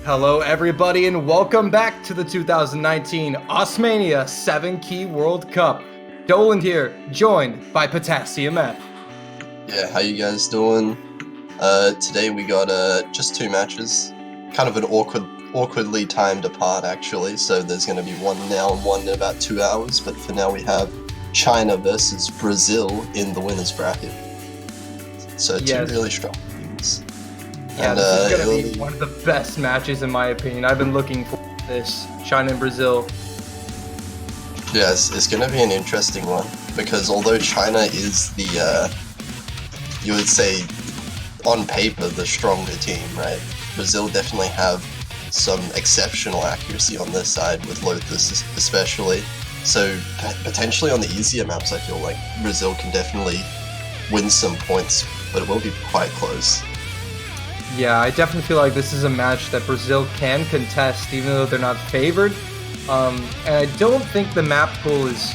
Hello everybody and welcome back to the 2019 Mania 7-Key World Cup. Doland here, joined by Potassium F. Yeah, how you guys doing? Today we got just two matches, kind of an awkwardly timed apart actually, so there's going to be one now and one in about 2 hours, but for now we have China versus Brazil in the winners bracket. So two really strong teams. Yeah, and, this is going to be one of the best matches in my opinion. I've been looking for this, China and Brazil. Yeah, it's going to be an interesting one, because although China is the, you would say, on paper, the stronger team, right? Brazil definitely have some exceptional accuracy on their side, with Lotus especially. So potentially on the easier maps, I feel like Brazil can definitely win some points, but it will be quite close. Yeah, I definitely feel like this is a match that Brazil can contest, even though they're not favored. And I don't think the map pool is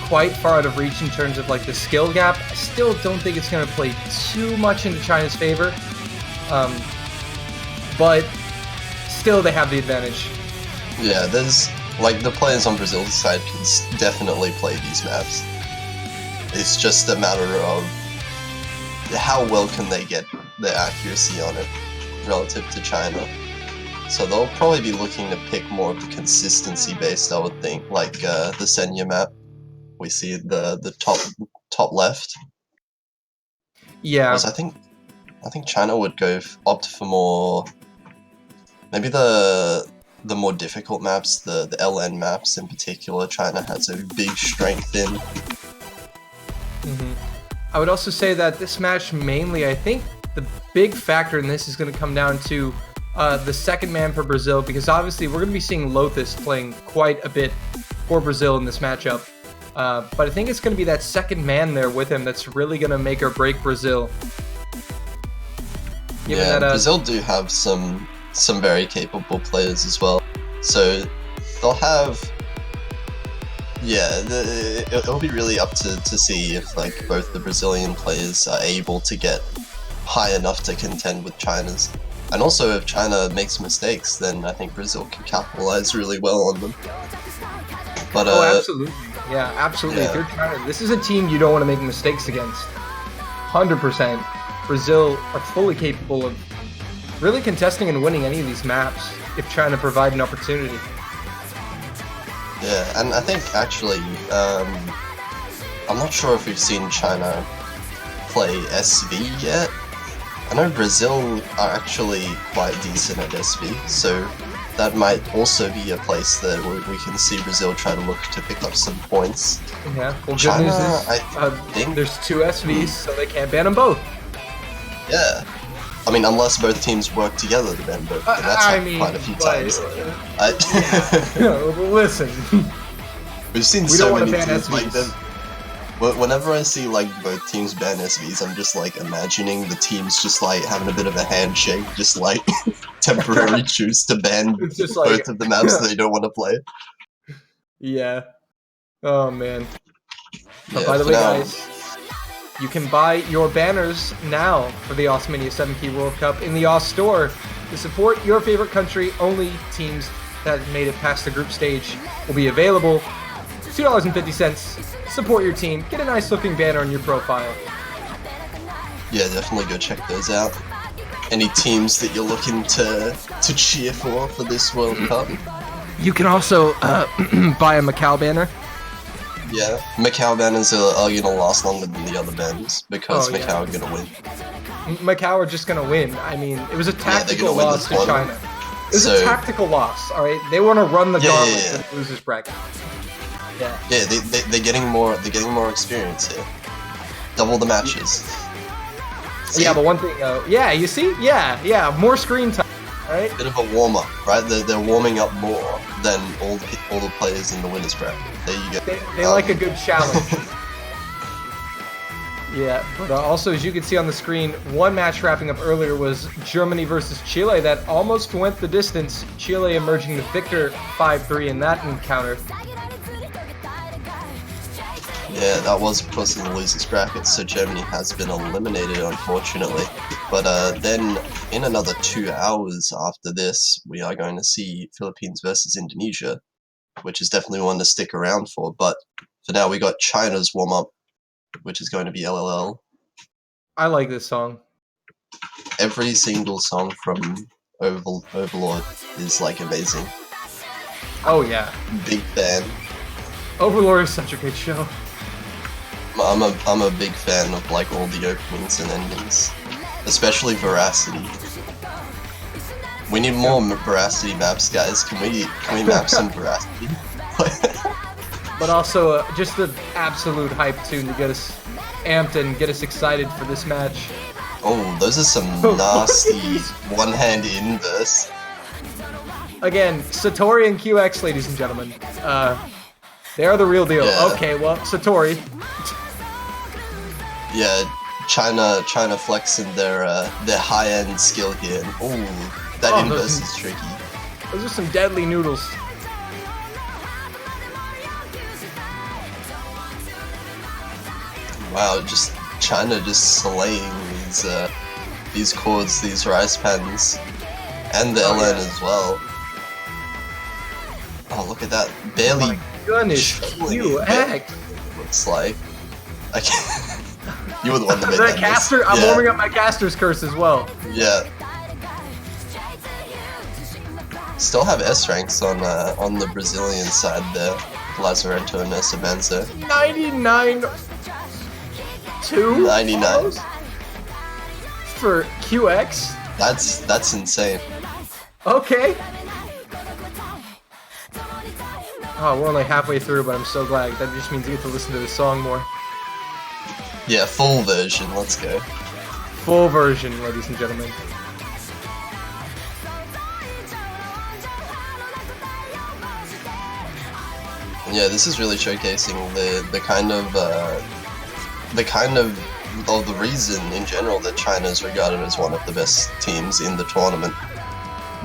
quite far out of reach in terms of like the skill gap. I still don't think it's going to play too much into China's favor. But still they have the advantage. Yeah, there's like the players on Brazil's side can definitely play these maps. It's just a matter of how well can they get their accuracy on it relative to China. So they'll probably be looking to pick more of the consistency based, I would think, like the Senya map. We see the top left. Yeah. Whereas I think China would opt for more, maybe the more difficult maps, the LN maps in particular. China has a big strength in. I would also say that this match mainly, I think the big factor in this is going to come down to the second man for Brazil, because obviously we're going to be seeing Lotus playing quite a bit for Brazil in this matchup. But I think it's going to be that second man there with him that's really going to make or break Brazil. Brazil do have some very capable players as well. So they'll have... Yeah, it'll be really up to see if like both the Brazilian players are able to get high enough to contend with China's. And also if China makes mistakes, then I think Brazil can capitalize really well on them. But absolutely. Yeah, absolutely. Yeah. If you're China, this is a team you don't want to make mistakes against. 100%. Brazil are fully capable of really contesting and winning any of these maps if China provide an opportunity. Yeah, and I think actually, I'm not sure if we've seen China play SV yet. I know Brazil are actually quite decent at SV, so that might also be a place that we can see Brazil try to look to pick up some points. Yeah, well, China, good news is I think there's two SVs, so they can't ban them both. Yeah. I mean, unless both teams work together to ban both, and that's quite a few times. Listen. We've seen so many teams like them. Whenever I see like both teams ban SVs, I'm just like imagining the teams just like having a bit of a handshake, just like temporarily choose to ban both of the maps that they don't want to play. Yeah. Oh man. But by the way, guys, you can buy your banners now for the Mania 7-Key World Cup in the OS store to support your favorite country. Only teams that made it past the group stage will be available. $2.50. Support your team. Get a nice looking banner on your profile. Yeah, definitely go check those out. Any teams that you're looking to cheer for this World Cup? You can also buy a Macau banner. Yeah, Macau banners are going to last longer than the other banners, because Macau are going to win. Macau are just going to win. I mean, it was a tactical loss to China. It was a tactical loss, alright? They want to run the gauntlet in the losers bracket. Yeah, they're getting more experience here. Double the matches. See? Yeah, but one thing, you see? Yeah, more screen time, right? Bit of a warm-up, right? They're warming up more than all the players in the winners bracket. There you go. They like a good challenge. Yeah, but also as you can see on the screen, one match wrapping up earlier was Germany versus Chile that almost went the distance. Chile emerging the victor 5-3 in that encounter. Yeah, that was of course in the losers bracket, so Germany has been eliminated unfortunately. But then in another 2 hours after this, we are going to see Philippines versus Indonesia, which is definitely one to stick around for. But for now, we got China's warm-up, which is going to be LLL. I like this song. Every single song from Overlord is like amazing. Oh yeah, Big fan. Overlord is such a good show. I'm a big fan of like all the openings and endings, especially Veracity. We need more Veracity maps, guys. Can we map some Veracity? But also just the absolute hype tune to get us amped and get us excited for this match. Oh, those are some nasty one-hand inverse. Again, Satori and QX, ladies and gentlemen. They are the real deal. Yeah. Okay, well, Satori. Yeah, China flexing their high-end skill here. Ooh, that inverse is tricky. Those are some deadly noodles. Wow, just China just slaying these chords, these rice pans, and the LN as well. Oh, look at that! Barely. Oh my goodness, QX. Looks like. I can't. You were the one that made The that caster. I'm warming up my caster's curse as well. Yeah. Still have S ranks on the Brazilian side there. Lazarento and Essabenza. 99-2. 99. For QX. That's insane. Okay. Oh, we're only halfway through, but I'm so glad. That just means you get to listen to the song more. Yeah, full version. Let's go. Full version, ladies and gentlemen. Yeah, this is really showcasing the kind of the reason in general that China is regarded as one of the best teams in the tournament.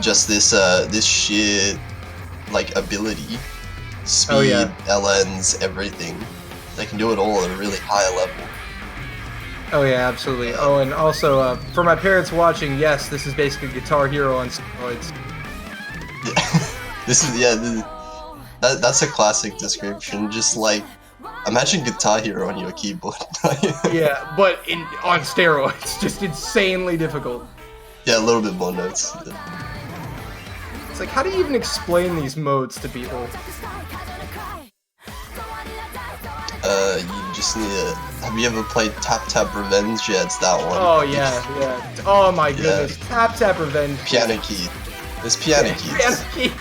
Just this this sheer like ability, speed, Oh, yeah. LNs, everything. They can do it all at a really high level. Oh yeah, absolutely. Oh, and also for my parents watching, yes, this is basically Guitar Hero on steroids. Yeah. This is that's a classic description. Just like imagine Guitar Hero on your keyboard. Yeah, but on steroids, just insanely difficult. Yeah, a little bit more notes. It's like, how do you even explain these modes to people? You just need to... Have you ever played Tap Tap Revenge? Yeah, it's that one. Oh yeah, yeah. Oh my goodness, Tap Tap Revenge. Piano key. There's piano keys. Piano keys.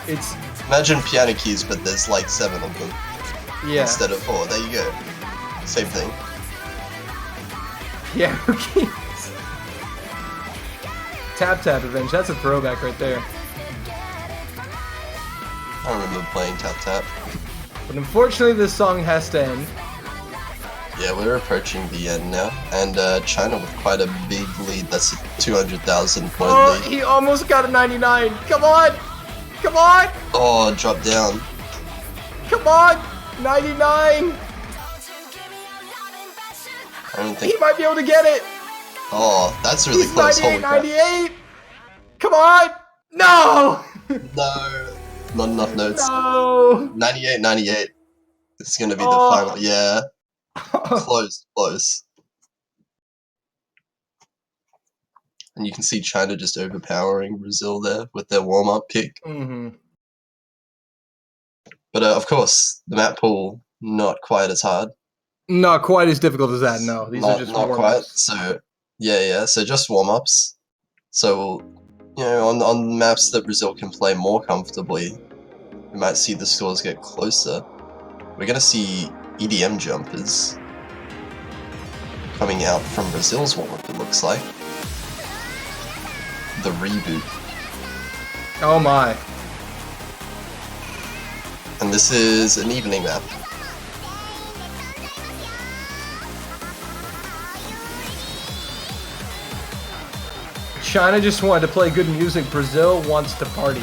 It's... Imagine piano keys, but there's like 7 of them. Yeah. Instead of 4. There you go. Same thing. Piano keys. Tap Tap Revenge, that's a throwback right there. I remember playing Tap Tap. But unfortunately this song has to end. Yeah, we're approaching the end now, and China with quite a big lead. That's a 200,000 point Oh, lead. he almost got a 99. Come on! Come on! Oh, drop down. Come on! 99! I don't think... He might be able to get it! Oh, that's really He's close. 98, Holy crap. 98! Come on! No! No! Not enough notes. No! 98, 98. This is gonna be the Oh. final. Yeah. Close, close. And you can see China just overpowering Brazil there with their warm-up pick. Mm-hmm. But of course, the map pool, not quite as hard. Not quite as difficult as that, no. These are just not quite. warm-ups. So, yeah. So just warm-ups. So, you know, on maps that Brazil can play more comfortably, we might see the scores get closer. We're gonna see EDM jumpers coming out from Brazil's warm-up, it looks like. The reboot. Oh my. And this is an evening map. China just wanted to play good music. Brazil wants to party.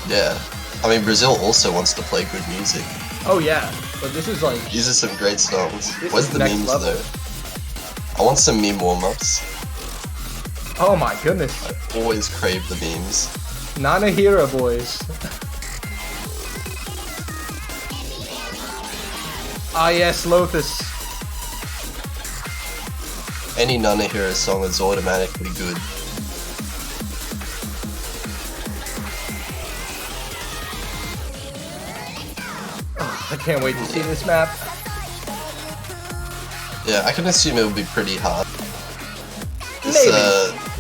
Yeah. I mean, Brazil also wants to play good music. Oh yeah, but this is like... These are some great songs. This Where's is the next memes level. though? I want some meme warm-ups. Oh my goodness. I always crave the memes. Nanahira, boys. Ah yes, Lotus. Any Nanahira song is automatically good. Oh, I can't wait to see this map. Yeah, I can assume it will be pretty hard.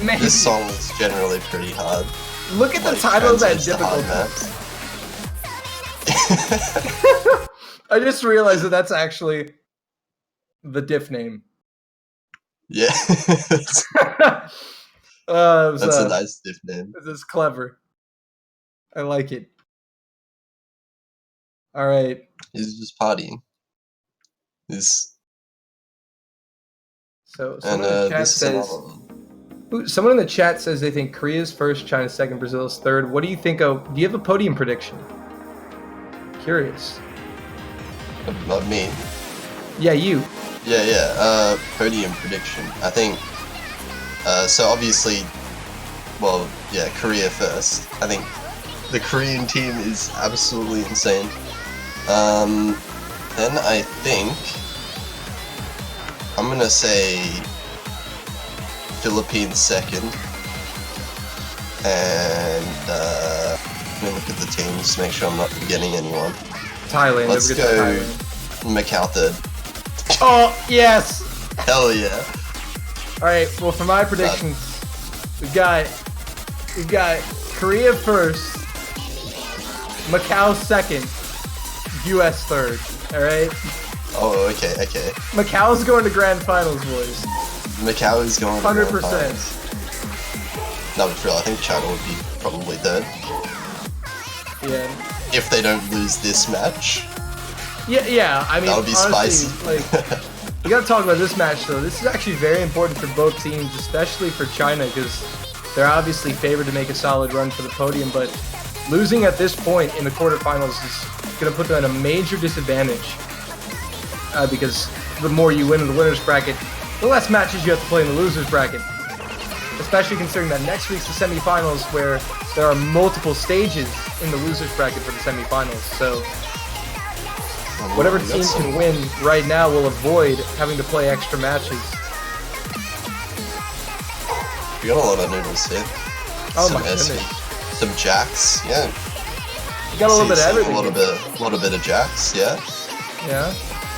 Maybe. This song is generally pretty hard. Look at the Like, title of that translates to hard difficult. maps. I just realized that that's actually the diff name. Yeah. That's a nice diff name. This is clever. I like it. All right. He's just partying. So someone in the chat this says, is another one. someone in the chat says they think Korea's first, China's second, Brazil's third. What do you think of? Do you have a podium prediction? Curious. Not me. Yeah, you. Yeah. Podium prediction. I think. So obviously, well, yeah, Korea first. I think the Korean team is absolutely insane. Then I think I'm gonna say Philippines second, and let me look at the teams to make sure I'm not forgetting anyone. Thailand. Let's Don't forget go Thailand. Macau third. Oh yes. Hell yeah! All right. Well, for my predictions, we've got Korea first, Macau second, U.S. third. All right. Oh, okay. Macau's going to grand finals, boys. Macau is going to 100%. grand finals. No, but for real, I think China would be probably third. Yeah. If they don't lose this match. Yeah. I mean, That would be honestly, spicy. like, we gotta talk about this match though. This is actually very important for both teams, especially for China, because they're obviously favored to make a solid run for the podium. But losing at this point in the quarterfinals is gonna put them in a major disadvantage. Because the more you win in the winners bracket, the less matches you have to play in the losers bracket. Especially considering that next week's the semifinals, where there are multiple stages in the losers bracket for the semifinals. So whatever team can win right now will avoid having to play extra matches. We got a lot of noodles here. Oh Some my goodness. Some jacks, yeah. You got a little bit of everything. A little bit of jacks, yeah. Yeah.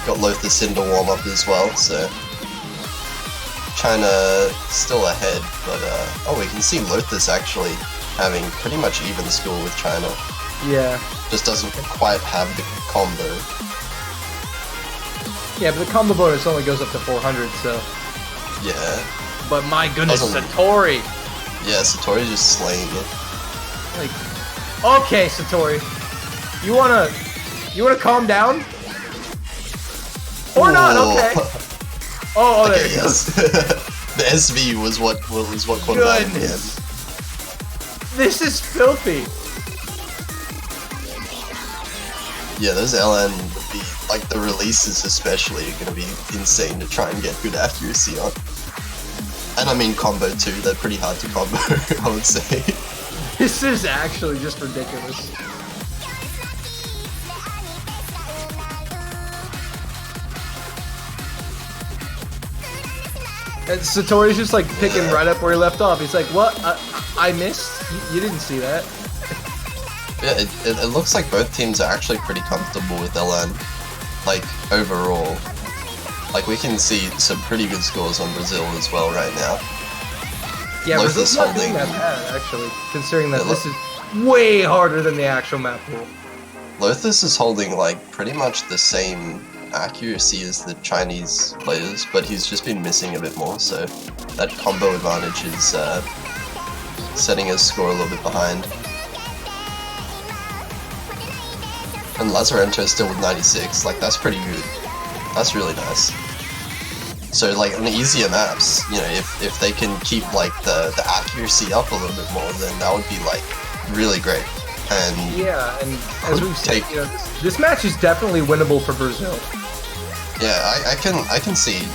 Got Lothus in to warm up as well, so China still ahead, but oh, we can see Lothus actually having pretty much even score with China. Yeah. Just doesn't quite have the combo. Yeah, but the combo bonus only goes up to 400, so. Yeah. But my goodness, Doesn't- Satori. Yeah, Satori's just slaying it. Like, okay, Satori. You wanna calm down? Or not? Ooh. Okay. Oh, there Okay, you yes. The SV was what go. caught him out in the end. Goodness. This is filthy. Yeah, those LN would be, like, the releases especially are gonna be insane to try and get good accuracy on. And I mean combo too, they're pretty hard to combo, I would say. This is actually just ridiculous. And Satori's just like picking right up where he left off. He's like, what? I missed? You didn't see that? Yeah, it looks like both teams are actually pretty comfortable with LN, like, overall. Like, we can see some pretty good scores on Brazil as well right now. Yeah, Lothus Brazil's not doing holding- that bad, actually, considering that Yeah, this is way harder than the actual map pool. Lothus is holding, like, pretty much the same accuracy as the Chinese players, but he's just been missing a bit more, so that combo advantage is setting his score a little bit behind. And Lazarento still with 96, like, that's pretty good. That's really nice. So, like, on easier maps, you know, if they can keep, like, the accuracy up a little bit more, then that would be, like, really great. and yeah, and as we've said, take- you know, this match is definitely winnable for Brazil. Yeah, I can see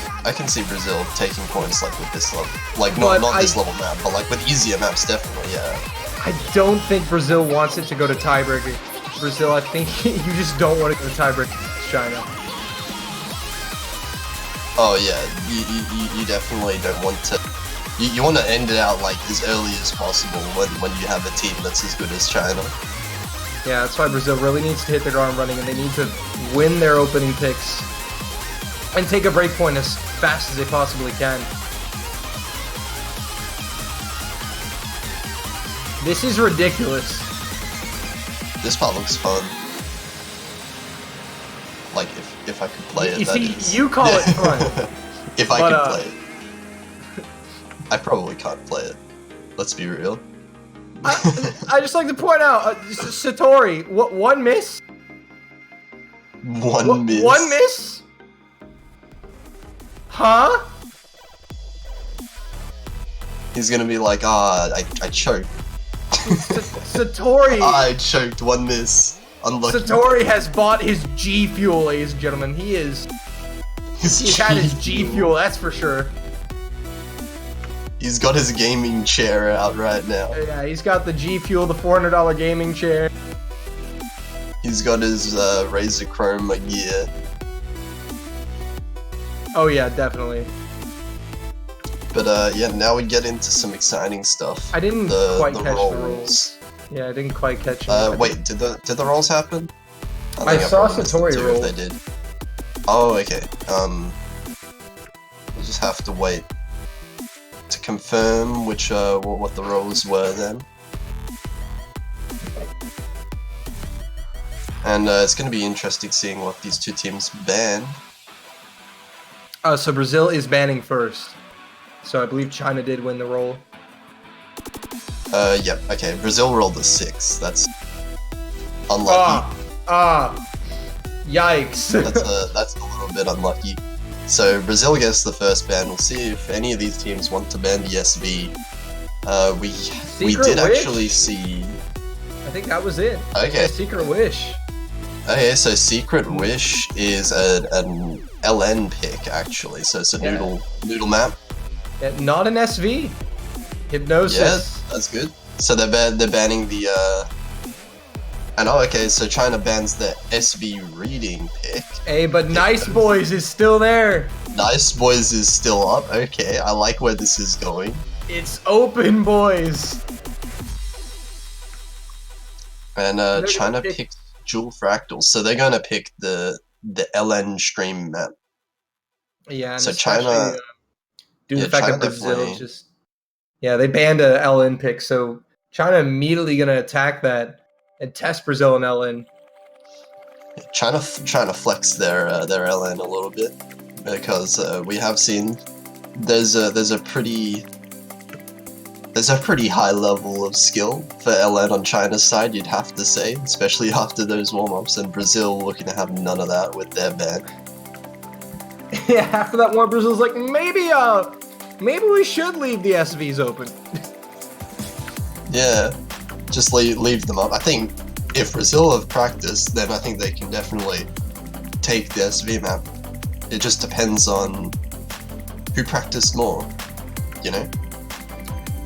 Brazil taking points like with this level, like not this level map, but like with easier maps, definitely. Yeah. I don't think Brazil wants it to go to tiebreaker. Brazil, I think you just don't want to go to tiebreaker against China. Oh yeah, you definitely don't want to. You want to end it out like as early as possible when you have a team that's as good as China. Yeah, that's why Brazil really needs to hit the ground running, and they need to win their opening picks and take a break point as fast as they possibly can. This is ridiculous. This part looks fun. Like if I could play it, You that see, is. you call it fun. If I could play it. I probably can't play it. Let's be real. I just like to point out, Satori, one miss? One miss? One miss? Huh? He's gonna be like, I choked. Satori. I choked, one miss. Unlucky. Satori has bought his G Fuel, ladies and gentlemen. He's had his G Fuel, that's for sure. He's got his gaming chair out right now. Yeah, he's got the G Fuel, the $400 gaming chair. He's got his Razer Chroma gear. Oh yeah, definitely. But yeah, now we get into some exciting stuff. I didn't quite catch the rolls. Yeah, I didn't quite catch them. Wait, did the rolls happen? I saw Satori roll. roll. They did. Oh, okay. We'll just have to wait to confirm which what the rolls were then. And it's going to be interesting seeing what these two teams ban. So Brazil is banning first. So I believe China did win the roll. Yep, okay. Brazil rolled a 6. That's unlucky. Yikes. That's a little bit unlucky. So Brazil gets the first ban. We'll see if any of these teams want to ban the SV. We did actually see. I think that was it. Okay. Secret Wish. Okay, so Secret Wish is an LN pick actually. So it's a noodle map. Yeah, not an SV. Hypnosis. Yeah, that's good. So they're banning the. And oh, okay, so China bans the SV reading pick. Hey, but Nice Boys is still there. Nice Boys is still up. Okay, I like where this is going. It's open, boys. And China picked Dual Fractals, so they're gonna pick the LN stream map. Yeah, and so China. Due to the fact that Brazil just. Yeah, they banned a LN pick, so China immediately gonna attack that and test Brazil and LN. China trying to flex their LN a little bit because we have seen there's a pretty high level of skill for LN on China's side, you'd have to say, especially after those warm-ups, and Brazil looking to have none of that with their ban. Yeah, after that one, Brazil's like, maybe we should leave the SVs open. Yeah, just leave them up. I think if Brazil have practiced, then I think they can definitely take the SV map. It just depends on who practiced more, you know?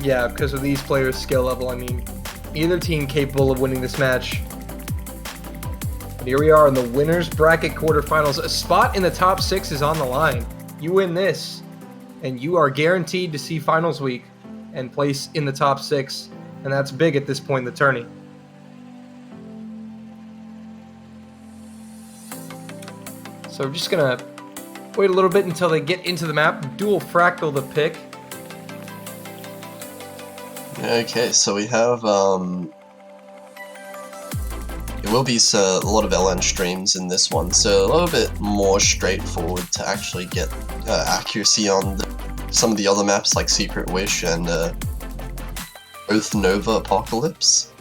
Yeah, because of these players' skill level, I mean, either team capable of winning this match. But here we are in the winners bracket quarterfinals. A spot in the top 6 is on the line. You win this, and you are guaranteed to see finals week and place in the top 6, and that's big at this point in the tourney. So we're just gonna wait a little bit until they get into the map. Dual Fractal the pick. Okay, so we have it will be a lot of LN streams in this one, so a little bit more straightforward to actually get accuracy on some of the other maps like Secret Wish and Oath Nova Apocalypse,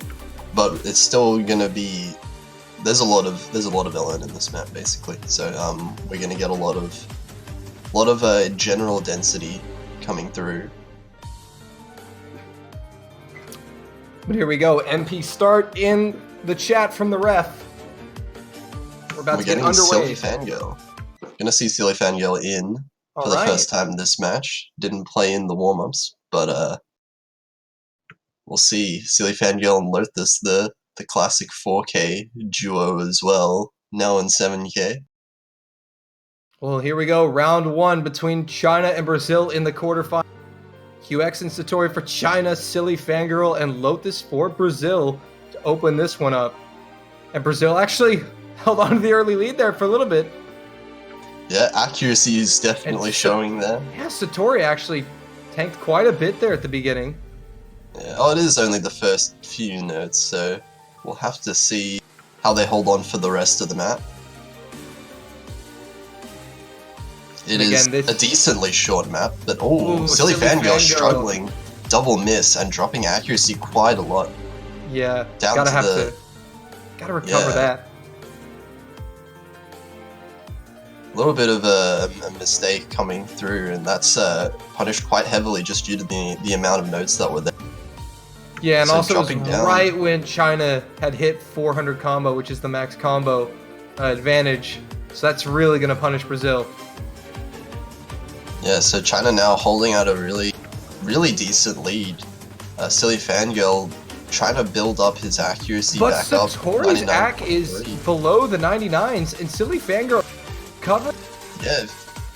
but it's still gonna be there's a lot of LN in this map basically, so we're gonna get a lot of general density coming through. But here we go. MP start in the chat from the ref. We're about to get underway. Silly Fangirl. Gonna see Silly Fangirl in for the first time in this match. Didn't play in the warm-ups, but we'll see. Silly Fangirl and Lotus, the classic 4K duo as well, now in 7K. Well, here we go. Round 1 between China and Brazil in the quarterfinals. QX and Satori for China, Silly Fangirl, and Lotus for Brazil to open this one up. And Brazil actually held on to the early lead there for a little bit. Yeah, accuracy is definitely showing there. Yeah, Satori actually tanked quite a bit there at the beginning. Yeah, oh, it is only the first few notes, so we'll have to see how they hold on for the rest of the map. It is a decently short map, but Silly Fangirl struggling, double miss, and dropping accuracy quite a lot. Yeah, gotta recover that. A little bit of a mistake coming through, and that's punished quite heavily just due to the amount of notes that were there. Yeah, and so also it was right when China had hit 400 combo, which is the max combo advantage. So that's really going to punish Brazil. Yeah, so China now holding out a really, really decent lead. Silly Fangirl trying to build up his accuracy back up. But Satori's AC is below the 99s, and Silly Fangirl covered. Yeah,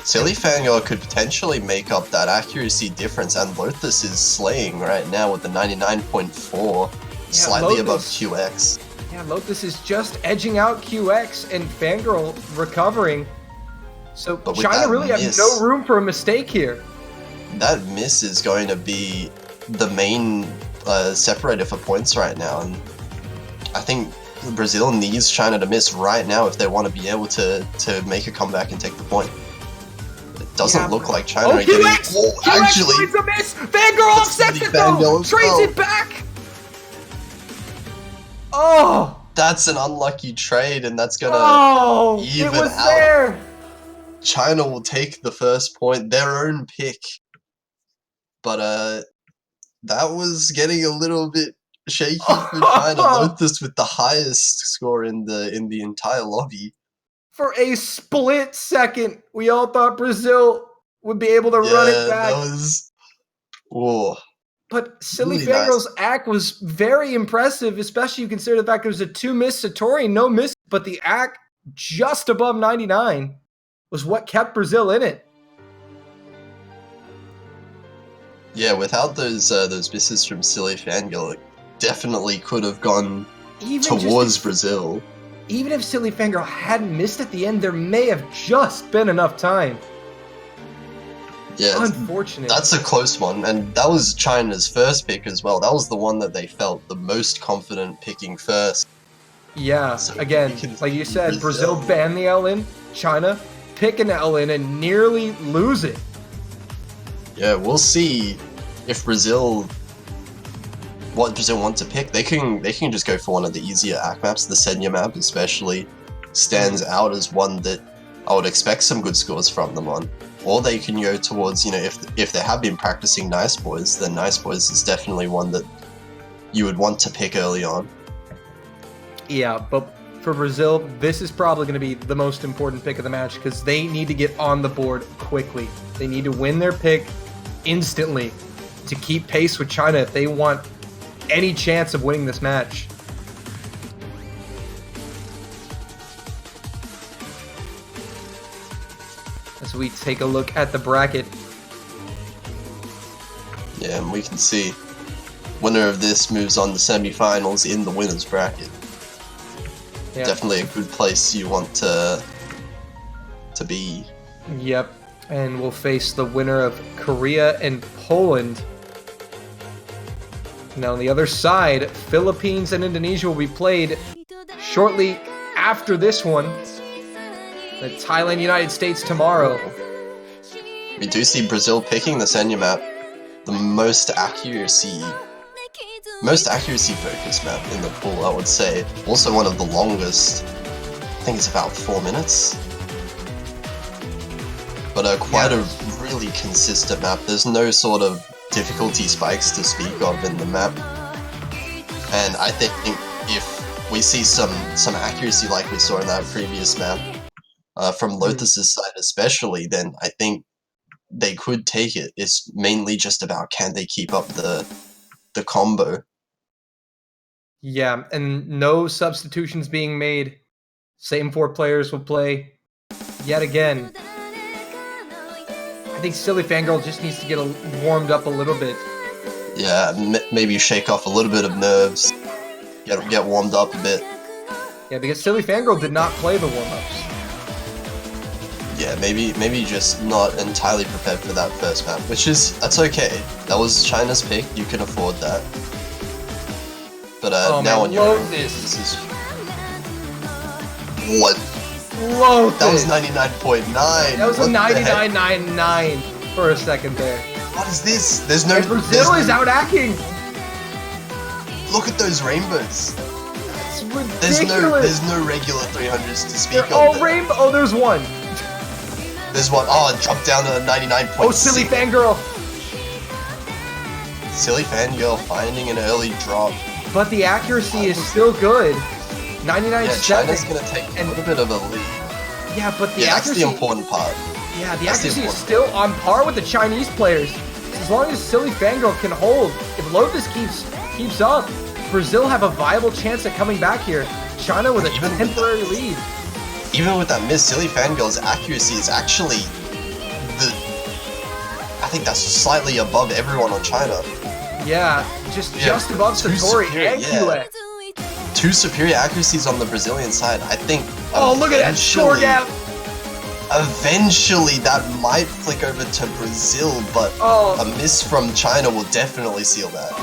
Silly Fangirl could potentially make up that accuracy difference, and Lotus is slaying right now with the 99.4, slightly above QX. Yeah, Lotus is just edging out QX, and Fangirl recovering. So China really have no room for a mistake here. That miss is going to be the main separator for points right now, and I think Brazil needs China to miss right now if they want to be able to make a comeback and take the point. It doesn't look like China are getting... actually, it's a miss! Fangirl offsets it though! Trades it back! Oh! That's an unlucky trade, and that's gonna even out. There! China will take the first point, their own pick. But that was getting a little bit shaky for China. Lotus with the highest score in the entire lobby. For a split second, we all thought Brazil would be able to run it back. That was... Whoa. But Silly Fangirl's AC was very impressive, especially you consider the fact there was a 2-miss Satori, no miss, but the AC just above 99 was what kept Brazil in it. Yeah, without those misses from Silly Fangirl, it definitely could have gone towards Brazil. Even if Silly Fangirl hadn't missed at the end, there may have just been enough time. Yeah, unfortunate. That's a close one, and that was China's first pick as well. That was the one that they felt the most confident picking first. Yeah, so again, like you said, Brazil ban the L in, China pick an L in and nearly lose it. Yeah, we'll see if what Brazil want to pick. They can just go for one of the easier AC maps. The Senya map especially stands out as one that I would expect some good scores from them on. Or they can go towards, if they have been practicing Nice Boys, then Nice Boys is definitely one that you would want to pick early on. Yeah, but for Brazil, this is probably going to be the most important pick of the match because they need to get on the board quickly. They need to win their pick instantly to keep pace with China if they want any chance of winning this match. As we take a look at the bracket. Yeah, and we can see winner of this moves on to semi-finals in the winners bracket. Yeah. Definitely a good place you want to be. Yep, and we'll face the winner of Korea and Poland. Now on the other side, Philippines and Indonesia will be played shortly after this one. The Thailand, United States tomorrow. We do see Brazil picking the Senya map, the most accuracy focused map in the pool, I would say. Also one of the longest. I think it's about 4 minutes. But quite a really consistent map. There's no sort of difficulty spikes to speak of in the map. And I think if we see some accuracy like we saw in that previous map, from Lotus's side especially, then I think they could take it. It's mainly just about can they keep up the combo. Yeah, and no substitutions being made. Same 4 players will play yet again. I think Silly Fangirl just needs to get warmed up a little bit. Yeah, maybe shake off a little bit of nerves. Get warmed up a bit. Yeah, because Silly Fangirl did not play the warm-ups. Yeah, maybe just not entirely prepared for that first map, that's okay. That was China's pick. You can afford that. But now on your own, this is what? Lotus. That was 99.9. That was a 99.99 for a second there. What is this? There's no. And Brazil is out hacking. Look at those rainbows. It's ridiculous. There's no regular 300s to speak of. Oh, rainbow. Oh, there's one. There's one. Oh, it dropped down to 99.6. Oh, Silly Fangirl. Silly Fangirl finding an early drop. But the accuracy is still good. 99.7. Yeah, China's gonna take a little bit of a lead. Yeah, but the accuracy. That's the important part. Yeah, the accuracy is still on par with the Chinese players. As long as Silly Fangirl can hold, if Lotus keeps up, Brazil have a viable chance at coming back here. China with a temporary lead. Even with that miss, Silly Fangirl's accuracy is actually I think that's slightly above everyone on China. Yeah, just above Satori and QX. 2 superior accuracies on the Brazilian side. I think. Oh, look at that score gap! Eventually, that might flick over to Brazil, but a miss from China will definitely seal that.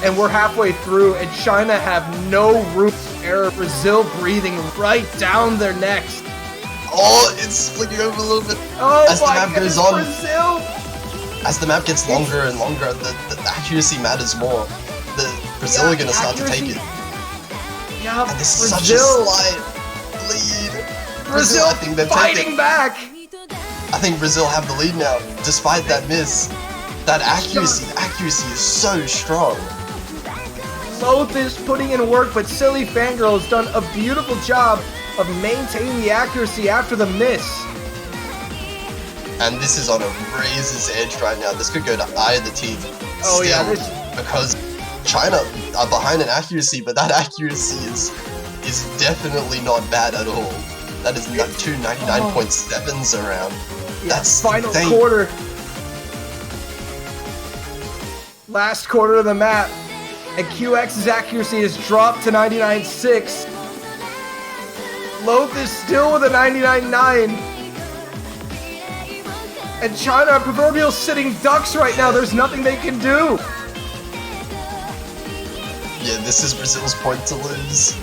And we're halfway through, and China have no room for error. Brazil breathing right down their necks. Oh, it's flicking over a little bit. Oh, as the map goes on. Brazil! As the map gets longer and longer, the accuracy matters more. Brazil are going to start to take it. Yeah, and this is such a slight lead. Brazil I think they're fighting back. I think Brazil have the lead now, despite that miss. That accuracy is so strong. Lotus putting in work, but Silly Fangirl has done a beautiful job of maintaining the accuracy after the miss. And this is on a razor's edge right now. This could go to either team. Oh, yeah, because China are behind in accuracy, but that accuracy is definitely not bad at all. That is 2 99.7s around. Yeah, that's final insane. quarter. Last quarter of the map. And QX's accuracy has dropped to 99.6. Lotus still with a 99.9. And China are proverbial sitting ducks right now. There's nothing they can do. Yeah, this is Brazil's point to lose.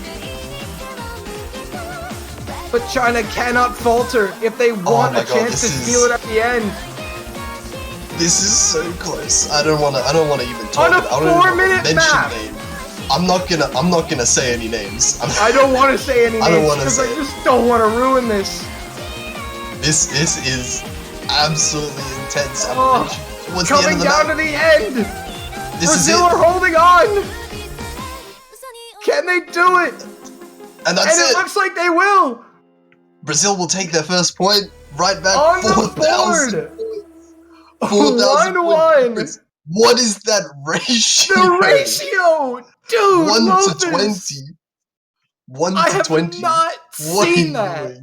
But China cannot falter if they want a chance to steal it at the end. This is so close. I don't want to even talk about it. On a 4-minute map. I'm not gonna say any names. I don't want to say any names because I just don't want to ruin this. This is absolutely intense. Coming down to the end. Brazil are holding on. Can they do it? And that's it. It looks like they will. Brazil will take their first point right back. On the board. 4,000 1-1. What is that ratio? The ratio, dude. 1 to 20. 1 to 20. I have not seen that.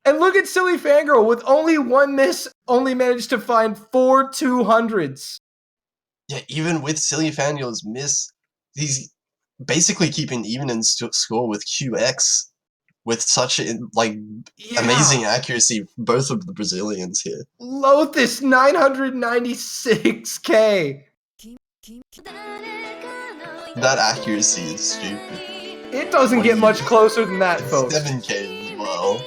And look at Silly Fangirl with only 1 miss, only managed to find 4 200s. Yeah, even with Silly Fangirl's miss, he's basically keeping even in score with QX. With such amazing accuracy, both of the Brazilians here. Lotus 996k. That accuracy is stupid. It doesn't get much closer than that, folks. 7k as well.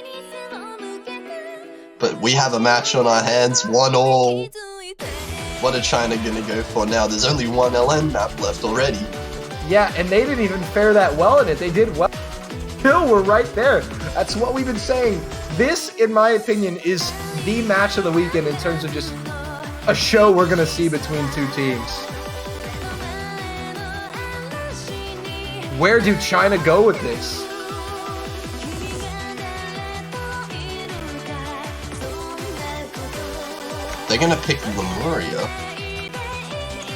But we have a match on our hands, 1-1. What are China gonna go for now? There's only 1 LN map left already. Yeah, and they didn't even fare that well in it. They did well. Still, we're right there. That's what we've been saying. This, in my opinion, is the match of the weekend in terms of just a show we're going to see between 2 teams. Where do China go with this? They're gonna pick Lemuria.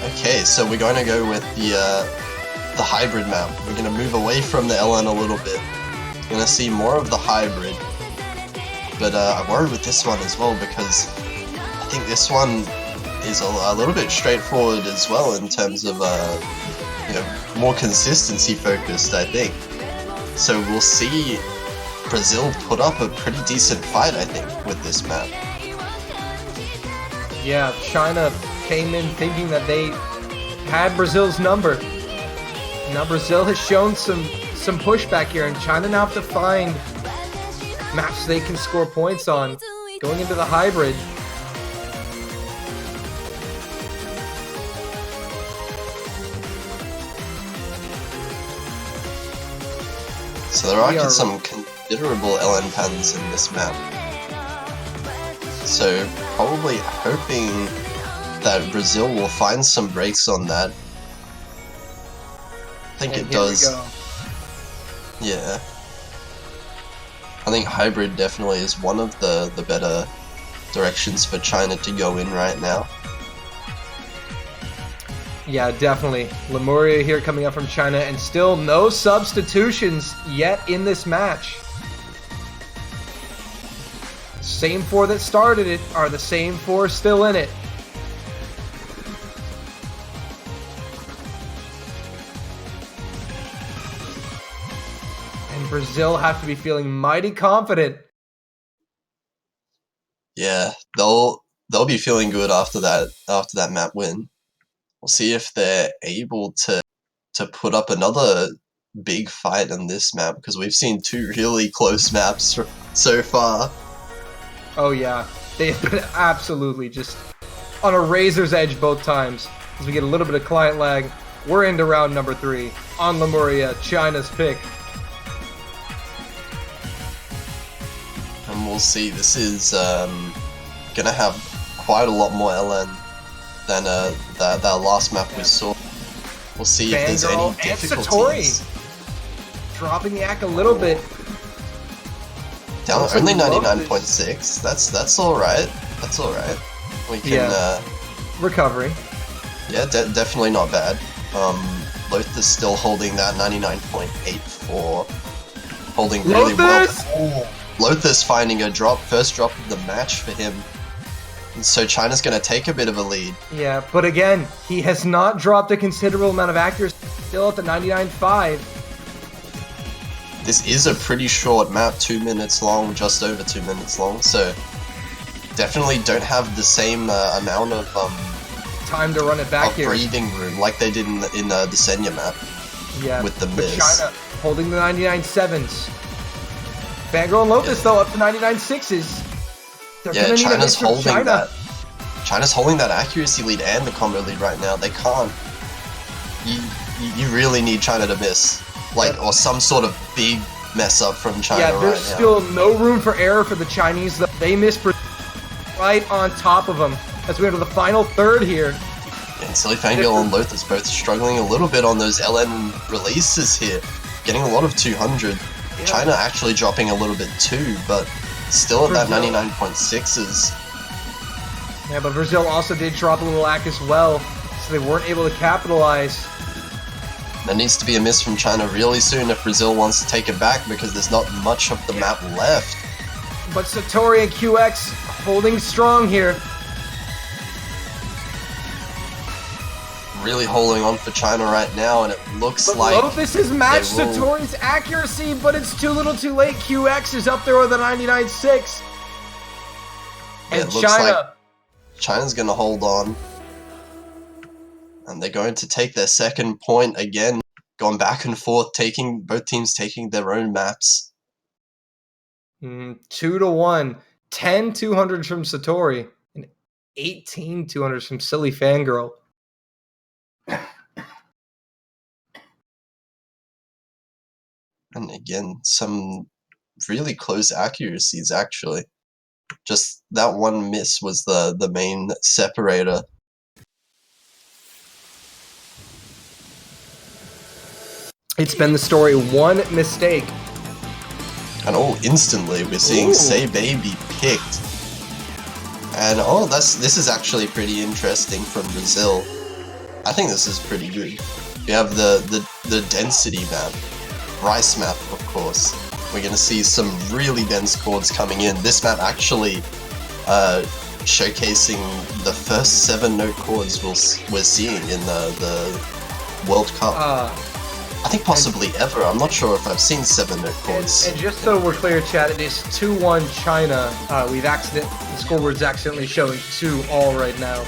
Okay, so we're going to go with the hybrid map. We're gonna move away from the LN a little bit. We're gonna see more of the hybrid. But I worry with this one as well because I think this one is a little bit straightforward as well in terms of you know, more consistency focused, I think. So we'll see Brazil put up a pretty decent fight, I think, with this map. Yeah, China came in thinking that they had Brazil's number. Now Brazil has shown some pushback here, and China now have to find maps they can score points on going into the hybrid. So there are some considerable LN patterns in this map. So probably hoping that Brazil will find some breaks on that. I think it does. Yeah. I think hybrid definitely is one of the better directions for China to go in right now. Yeah, definitely. Lemuria here coming up from China, and still no substitutions yet in this match. Same four that started it are the same four still in it. And Brazil have to be feeling mighty confident. Yeah, they'll be feeling good after that map win. We'll see if they're able to put up another big fight in this map, because we've seen two really close maps so far. Oh yeah, they've been absolutely just on a razor's edge both times. As we get a little bit of client lag, we're into round number 3 on Lemuria, China's pick. And we'll see, this is gonna have quite a lot more LN than that last map we saw. We'll see if there's any difficulties. Satori dropping the act a little bit. Down only 99.6. That's all right. That's all right. We can recovery. Yeah, definitely not bad. Loth is still holding that 99.84, holding really well. Lothus finding a drop, first drop of the match for him. And so China's going to take a bit of a lead. Yeah, but again, he has not dropped a considerable amount of accuracy. Still at the 99.5. This is a pretty short map, 2 minutes long, just over 2 minutes long, so definitely don't have the same amount of time to run it back here. Breathing room like they did in the Senya map. Yeah, with the miss. China holding the 99.7s. Fangirl and Lotus though up to 99.6s. Yeah, China's holding that. China's holding that accuracy lead and the combo lead right now. They can't. You really need China to miss. Like, or some sort of big mess up from China right now. Yeah, there's still no room for error for the Chinese. They missed right on top of them as we go to the final third here. And Silly Fangirl and Lothus both struggling a little bit on those LN releases here. Getting a lot of 200. Yeah. China actually dropping a little bit too, but still at that 99.6s. Yeah, but Brazil also did drop a little act as well, so they weren't able to capitalize. There needs to be a miss from China really soon if Brazil wants to take it back, because there's not much of the map left. But Satori and QX holding strong here. Really holding on for China right now, and it looks like Lothus has matched Satori's accuracy, but it's too little too late. QX is up there with a 99.6. And it looks like China's going to hold on. And they're going to take their second point again, going back and forth, both teams taking their own maps. 2-1, 10 200s from Satori, and 18 200s from Silly Fangirl. And again, some really close accuracies, actually. Just that one miss was the main separator. It's been the story. One mistake. And instantly we're seeing Say Baby picked. And this is actually pretty interesting from Brazil. I think this is pretty good. We have the density map, rice map, of course. We're gonna see some really dense chords coming in. This map actually showcasing the first 7-note chords we're seeing in the World Cup. I think possibly ever. I'm not sure if I've seen 7-note chords. And just so we're clear, chat, it is 2-1 China. The scoreboard's accidentally showing 2-all right now.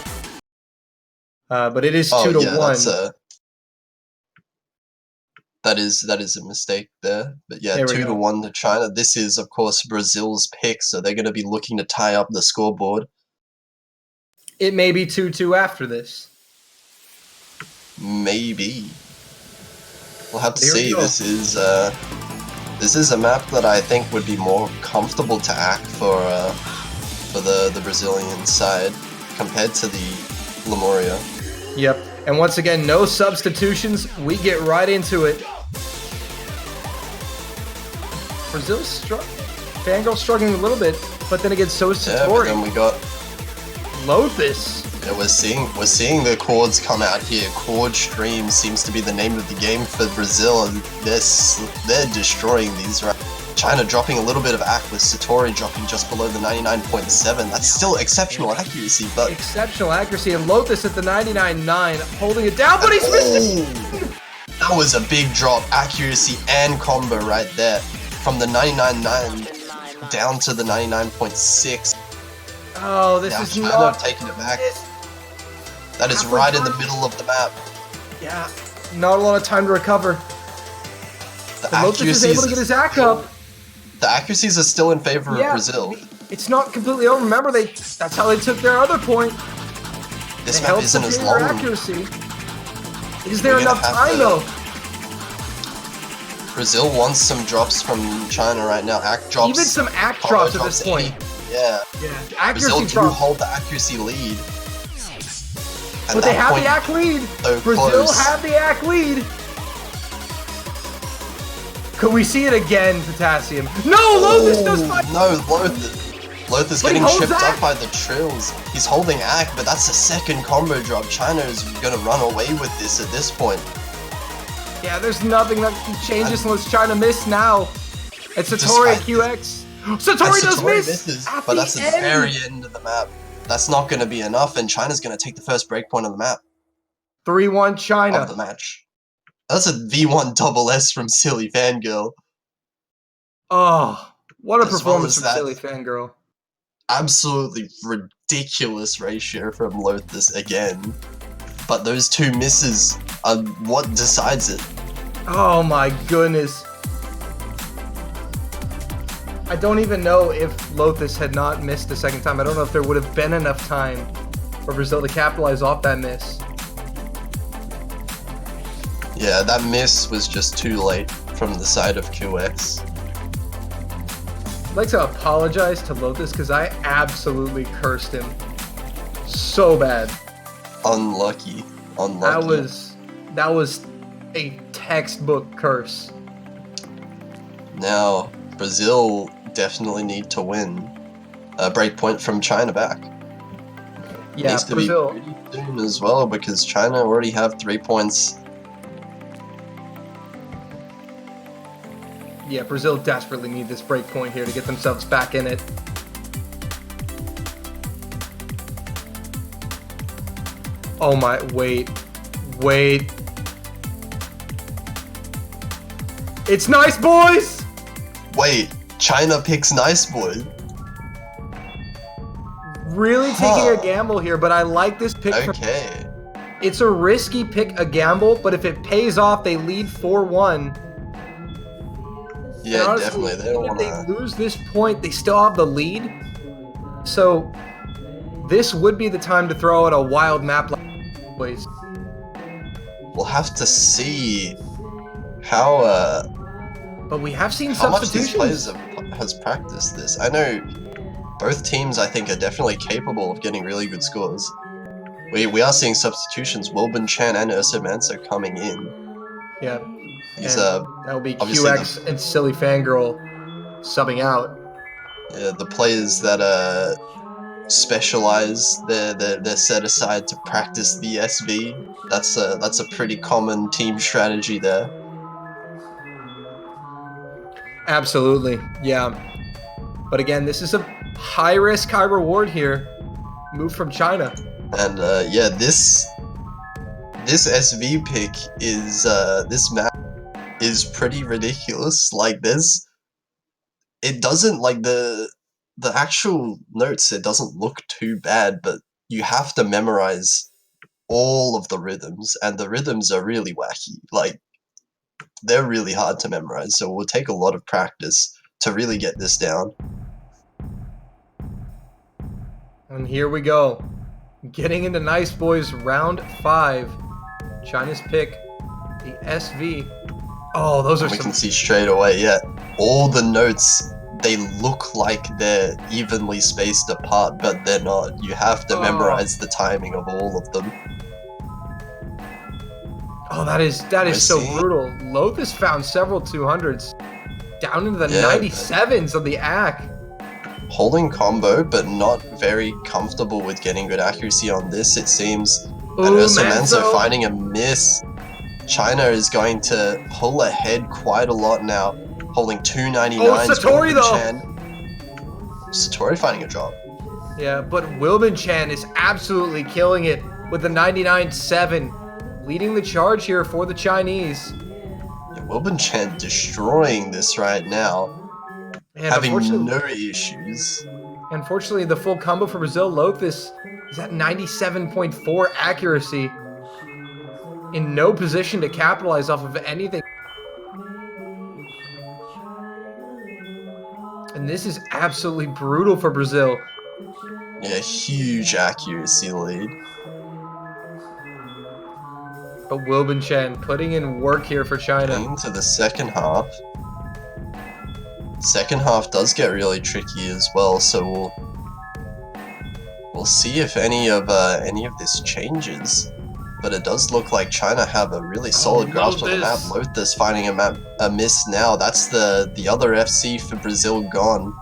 But it is 2-1. That is a mistake there. But yeah, 2-1 to China. This is, of course, Brazil's pick, so they're going to be looking to tie up the scoreboard. It may be 2-2 after this. Maybe. We'll have to see. This is a map that I think would be more comfortable to act for the Brazilian side compared to the Lemuria. Yep. And once again, no substitutions. We get right into it. Brazil's Fangirl struggling a little bit, but then again, so is Satori. Yeah, but then we got Lotus. Yeah, we're seeing the chords come out here. Chord stream seems to be the name of the game for Brazil, and they're destroying these right. China dropping a little bit of act with Satori dropping just below the 99.7. That's still exceptional accuracy, but exceptional accuracy, and Lotus at the 99.9 holding it down, but he's missing. That was a big drop, accuracy and combo right there, from the 99.9 down to the 99.6. Oh, this is not taking it back. That is right in the middle of the map. Yeah, not a lot of time to recover. Lotus is able to get his act up. The accuracies are still in favor of Brazil. It's not completely over. Remember, that's how they took their other point. This map isn't as long. Accuracy. Is there enough time though? Brazil wants some drops from China right now. Act drops. Even some act drops at this point. Yeah. Accuracy Brazil do hold the accuracy lead. But they have the act lead. Brazil have the act lead. Could we see it again, Potassium? No, Lotus does fight. No, Lotus getting tripped up by the trills. He's holding act, but that's the second combo drop. China is gonna run away with this at this point. Yeah, there's nothing that changes unless China miss now. It's Satori at QX. Satori does miss! But that's at the very end of the map. That's not going to be enough, and China's going to take the first breakpoint of the map. 3-1 China. Of the match. That's a V1 double S from Silly Fangirl. Oh, what a performance from Silly Fangirl. Absolutely ridiculous ratio from Lotus again. But those two misses are what decides it. Oh my goodness. I don't even know if Lotus had not missed the second time. I don't know if there would have been enough time for Brazil to capitalize off that miss. Yeah, that miss was just too late from the side of QX. I'd like to apologize to Lotus because I absolutely cursed him so bad. Unlucky. That was a textbook curse. Now, Brazil definitely need to win a breakpoint from China back. Yeah, needs to Brazil be pretty soon as well because China already have 3 points. Yeah, Brazil desperately need this breakpoint here to get themselves back in it. Oh my, wait. It's Nice Boys! Wait, China picks Nice Boys? Really taking a gamble here, but I like this pick. Okay. It's a risky pick, a gamble, but if it pays off, they lead 4-1. Yeah, honestly, definitely. They don't want to. If they lose this point, they still have the lead. So this would be the time to throw out a wild map like Boys. We'll have to see how But we have seen how much these substitutions. players has practiced this. I know both teams, I think, are definitely capable of getting really good scores. We are seeing substitutions. Wilbin Chan and Ursa Mansa coming in. Yeah. He's that'll be obviously QX and Silly Fangirl subbing out. the players that specialize, they're set aside to practice the SV. That's a pretty common team strategy there. Absolutely, yeah. But again, this is a high risk, high reward here. Move from China. And yeah, this SV pick is this map is pretty ridiculous. Like it doesn't like the actual notes. It doesn't look too bad, but you have to memorize all of the rhythms, and the rhythms are really wacky. Like they're really hard to memorize, so it will take a lot of practice to really get this down. And here we go. Getting into Nice Boys round 5. China's pick, the SV. Oh, those are we can see straight away, yeah. All the notes, they look like they're evenly spaced apart, but they're not. You have to memorize the timing of all of them. Oh, that is so brutal. Lothus found several 200s. Down into the 97s of the AC. Holding combo, but not very comfortable with getting good accuracy on this, it seems. And Ursa Manzo finding a miss. China is going to pull ahead quite a lot now, holding 299s. Oh, Satori though! Satori finding a drop. Yeah, but Wilbin Chan is absolutely killing it with the 99.7, leading the charge here for the Chinese. Yeah, Wilbin Chan destroying this right now. And having no issues. Unfortunately, the full combo for Brazil, Lothus is at 97.4 accuracy. In no position to capitalize off of anything. And this is absolutely brutal for Brazil. Yeah, huge accuracy lead. But Wilbin Chen putting in work here for China. Into the second half. Second half does get really tricky as well, so we'll see if any of this changes. But it does look like China have a really solid grasp on the map. Lothus finding a miss now. That's the other FC for Brazil gone.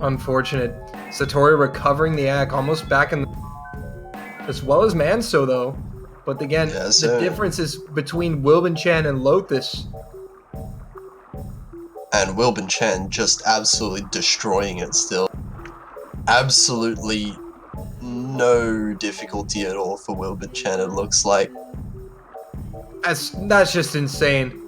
Unfortunate. Satori recovering the AC, almost back in as well as Manso though. But again, the difference is between Wilbin Chan and Lothus. And Wilbin Chan just absolutely destroying it still. Absolutely no difficulty at all for Wilbin Chan, it looks like. That's just insane.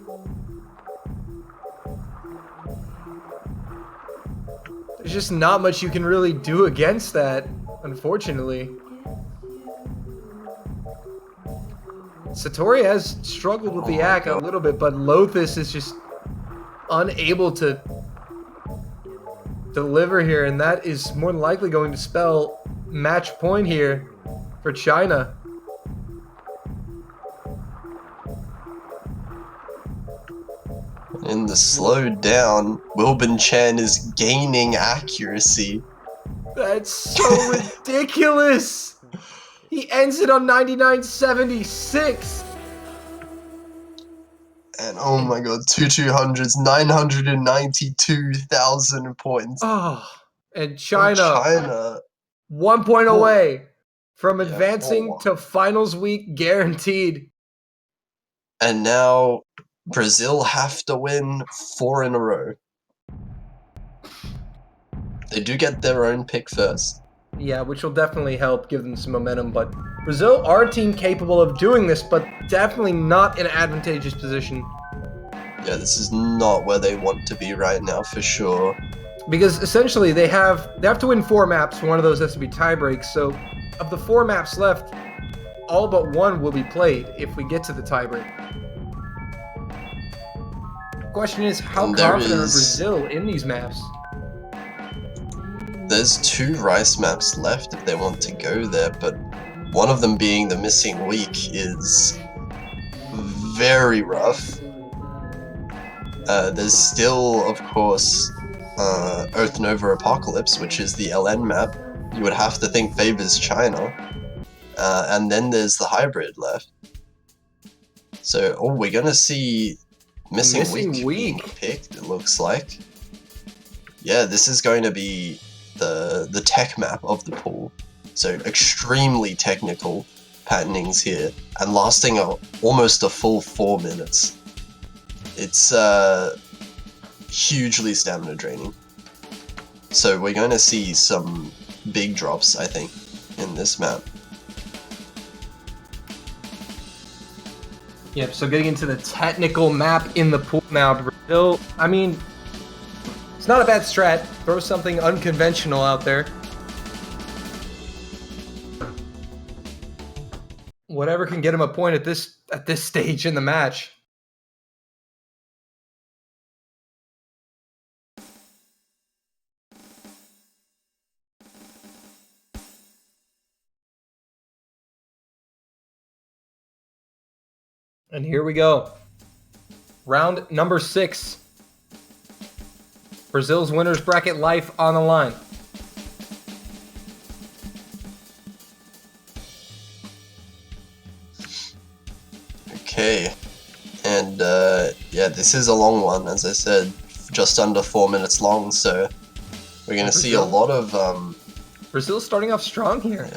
There's just not much you can really do against that, unfortunately. Satori has struggled with the AC a little bit, but Lothus is just unable to deliver here, and that is more than likely going to spell match point here for China. In the slowed down, Wilbin Chan is gaining accuracy. That's so ridiculous! He ends it on 99.76. And oh my god, 200s, 992,000 points. Oh, and China 1 point 4 away from advancing to finals week guaranteed. And now Brazil have to win 4 in a row. They do get their own pick first. Yeah, which will definitely help give them some momentum, but Brazil are a team capable of doing this, but definitely not in an advantageous position. Yeah, this is not where they want to be right now, for sure. Because essentially they have to win 4 maps, one of those has to be tie breaks, so of the 4 maps left, all but 1 will be played if we get to the tie break. The question is, how confident are Brazil in these maps? There's 2 rice maps left if they want to go there, but one of them being the missing week is very rough. There's still, of course, Earth Nova Apocalypse, which is the LN map. You would have to think favors China. and then there's the hybrid left. So, we're gonna see Missing Week being picked, it looks like. Yeah, this is going to be the tech map of the pool. So extremely technical patternings here, and lasting almost a full 4 minutes. It's hugely stamina draining. So we're going to see some big drops, I think, in this map. Yep, so getting into the technical map in the pool now, Brazil, I mean, it's not a bad strat. Throw something unconventional out there. Whatever can get him a point at this stage in the match. And here we go. Round number 6. Brazil's winners bracket life on the line. Okay, and yeah, this is a long one, as I said, just under 4 minutes long, so we're going to see a lot of... Brazil's starting off strong here.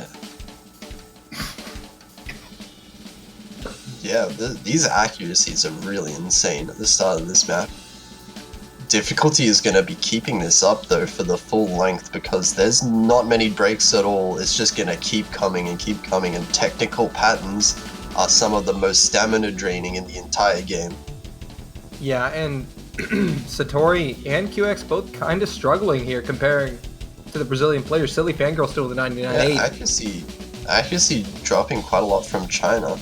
Yeah, these accuracies are really insane at the start of this map. Difficulty is going to be keeping this up, though, for the full length, because there's not many breaks at all. It's just going to keep coming, and technical patterns are some of the most stamina draining in the entire game. Yeah, and Satori and QX both kind of struggling here comparing to the Brazilian players. Silly Fangirl still with a 99.8. Yeah, accuracy dropping quite a lot from China.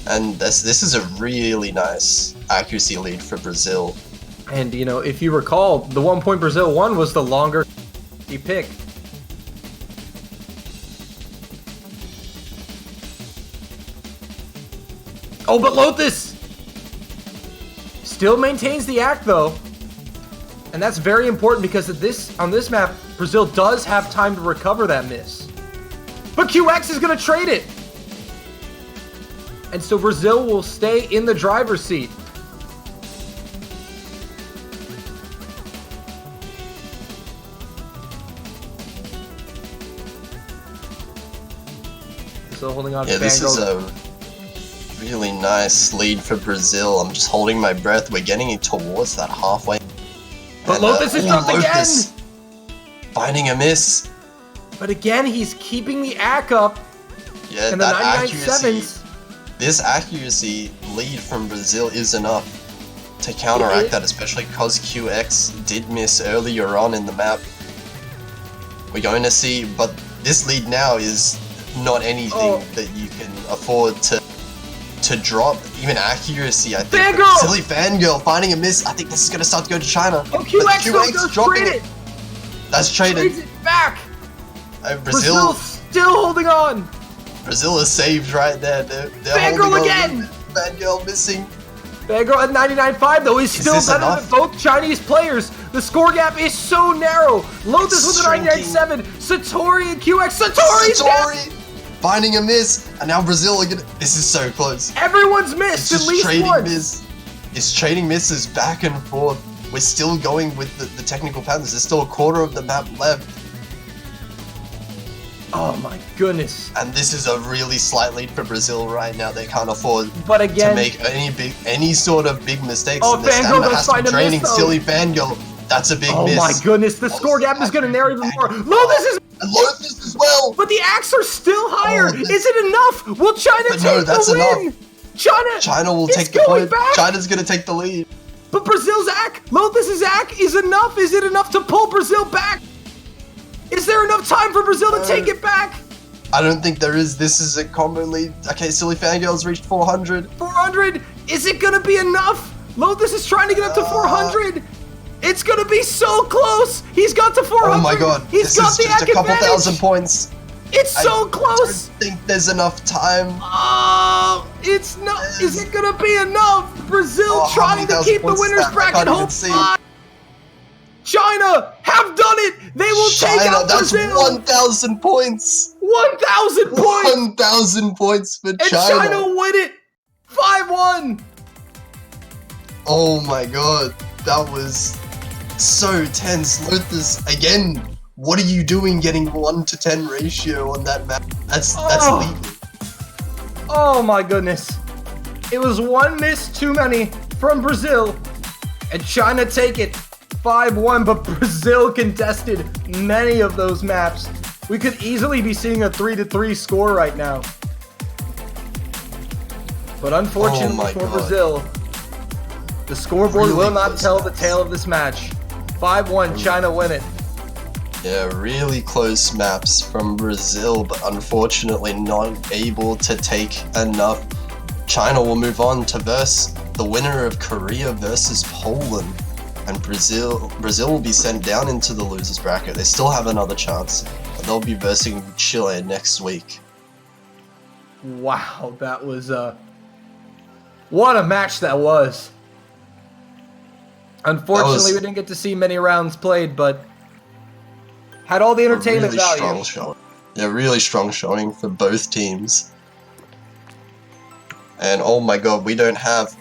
And this is a really nice accuracy lead for Brazil. And, you know, if you recall, the 1 point Brazil won was the longer he picked. Oh, but Lotus still maintains the act, though. And that's very important because on this map, Brazil does have time to recover that miss. But QX is going to trade it. And so Brazil will stay in the driver's seat. Still holding on to this is a really nice lead for Brazil. I'm just holding my breath. We're getting it towards that halfway. But Lotus is dropped again! Finding a miss. But again, he's keeping the ACK up. Yeah, and that the accuracy. This accuracy lead from Brazil is enough to counteract that, especially because QX did miss earlier on in the map. We're going to see, but this lead now is not anything that you can afford to drop. Even accuracy, I think. Fangirl! Silly Fangirl finding a miss. I think this is going to start to go to China. Oh, QX dropping it. That's traded. Trades it back. Brazil still holding on. Brazil is saved right there. They're Fangirl again. Fangirl missing. Fangirl at 99.5 though is still better than both Chinese players. The score gap is so narrow. Lotus with a 99.7. Satori and QX. Satori finding a miss, and now Brazil are gonna. This is so close. Everyone's missed at least once. It's trading misses back and forth. We're still going with the technical patterns. There's still a quarter of the map left. Oh my goodness. And this is a really slight lead for Brazil right now. They can't afford to make any sort of big mistakes. Oh, and the Fangirl has to be draining. Silly Fangirl. That's a big miss. Oh my goodness, the score gap is going to narrow even more. Lotus as well. But the acts are still higher. Is it enough? Will China take the win? Enough. China will take the point. China's going to take the lead. But Brazil's ACK, Lotus's ACK is enough. Is it enough to pull Brazil back? Is there enough time for Brazil to take it back? I don't think there is. This is a combo lead. Okay, Silly Fangirl's reached 400. 400? Is it going to be enough? Lotus is trying to get up to 400. It's going to be so close. He's got to 400. Oh my god. He's got the just a couple thousand points. It's so close. I don't think there's enough time. Oh, it's not. Is it going to be enough? Brazil trying to keep the winner's bracket home. China have done it. They will take out Brazil. That's 1,000 points. 1,000 points! 1,000 points for And China! China win it! 5-1! Oh my god, that was so tense. Lothus, again, what are you doing getting 1-10 ratio on that map? That's legal. Oh my goodness. It was one miss too many from Brazil, and China take it 5-1, but Brazil contested many of those maps. We could easily be seeing a 3-3 score right now. But unfortunately for Brazil, the scoreboard will not tell the tale of this match. 5-1, China win it. Yeah, really close maps from Brazil, but unfortunately not able to take enough. China will move on to verse the winner of Korea versus Poland. And Brazil will be sent down into the losers bracket. They still have another chance. They'll be versing Chile next week. Wow, that was what a match that was. Unfortunately, we didn't get to see many rounds played, but had all the entertainment really value. Strong showing. Yeah, really strong showing for both teams. And oh my god, we don't have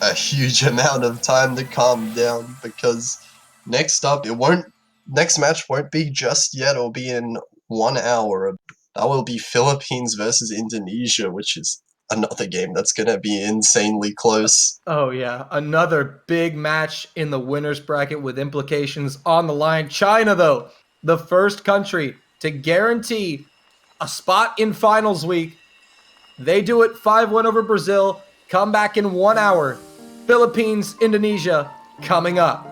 a huge amount of time to calm down, because next match won't be just yet. It'll be in 1 hour. That will be Philippines versus Indonesia, which is another game that's gonna be insanely close. Oh yeah, another big match in the winners bracket with implications on the line. China, though, the first country to guarantee a spot in finals week. They do it 5-1 over Brazil. Come back in 1 hour. Philippines, Indonesia coming up.